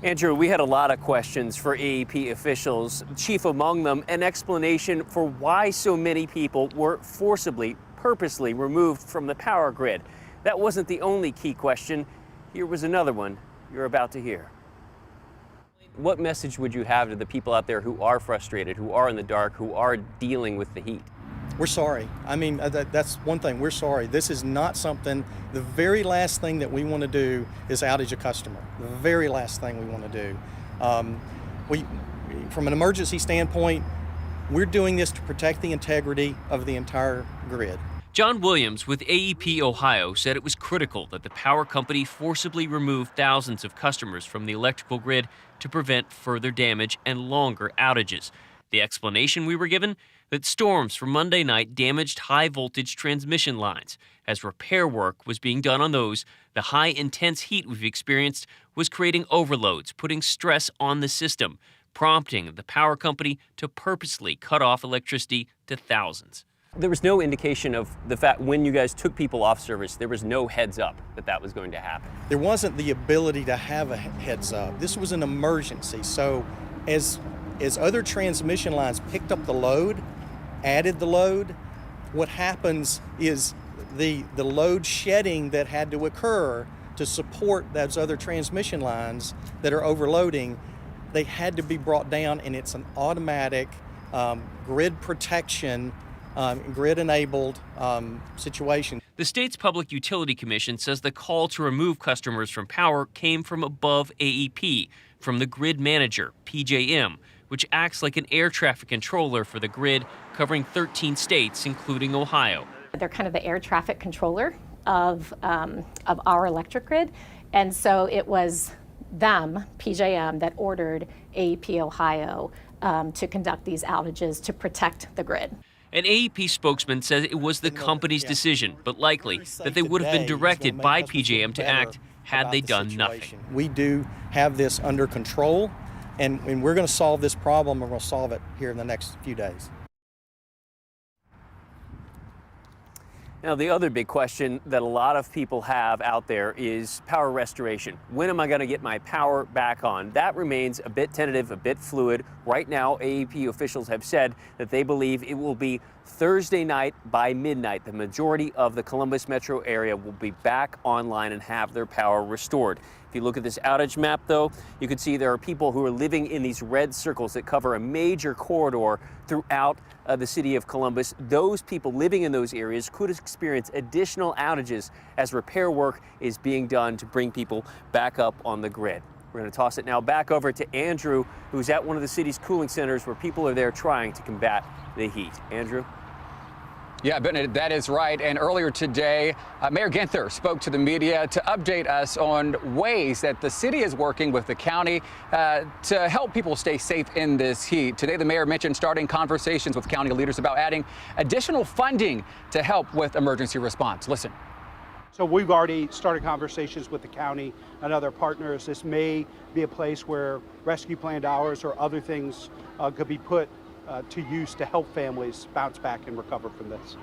Andrew, we had a lot of questions for AEP officials. Chief among them, an explanation for why so many people were forcibly, purposely removed from the power grid. That wasn't the only key question. Here was another one you're about to hear. What message would you have to the people out there who are frustrated, who are in the dark, who are dealing with the heat? We're sorry. I mean, that's one thing. We're sorry. This is not something, the very last thing that we want to do is outage a customer. The very last thing we want to do. From an emergency standpoint, we're doing this to protect the integrity of the entire grid. John Williams with AEP Ohio said it was critical that the power company forcibly remove thousands of customers from the electrical grid to prevent further damage and longer outages. The explanation we were given? That storms from Monday night damaged high-voltage transmission lines. As repair work was being done on those, the high, intense heat we've experienced was creating overloads, putting stress on the system, prompting the power company to purposely cut off electricity to thousands. There was no indication of the fact when you guys took people off service, there was no heads up that that was going to happen. There wasn't the ability to have a heads up. This was an emergency. So as other transmission lines picked up the load, added the load, what happens is the load shedding that had to occur to support those other transmission lines that are overloading, they had to be brought down, and it's an automatic grid protection, grid-enabled situation. The state's Public Utility Commission says the call to remove customers from power came from above AEP, from the grid manager, PJM, which acts like an air traffic controller for the grid, covering 13 states, including Ohio. They're kind of the air traffic controller of our electric grid, and so it was them, PJM, that ordered AEP Ohio to conduct these outages to protect the grid. An AEP spokesman says it was the company's decision, but likely that they would have been directed by PJM to act had they done nothing. We do have this under control, and we're going to solve this problem, and we'll solve it here in the next few days. Now, the other big question that a lot of people have out there is power restoration. When am I going to get my power back on? That remains a bit tentative, a bit fluid. Right now, AEP officials have said that they believe it will be Thursday night by midnight. The majority of the Columbus metro area will be back online and have their power restored. If you look at this outage map, though, you can see there are people who are living in these red circles that cover a major corridor throughout the city of Columbus. Those people living in those areas could experience additional outages as repair work is being done to bring people back up on the grid. We're going to toss it now back over to Andrew, who's at one of the city's cooling centers where people are there trying to combat the heat. Andrew? Yeah, Bennett, that is right. And earlier today, Mayor Ginther spoke to the media to update us on ways that the city is working with the county to help people stay safe in this heat. Today, the mayor mentioned starting conversations with county leaders about adding additional funding to help with emergency response. Listen. So we've already started conversations with the county and other partners. This may be a place where rescue plan dollars or other things could be put to use to help families bounce back and recover from this.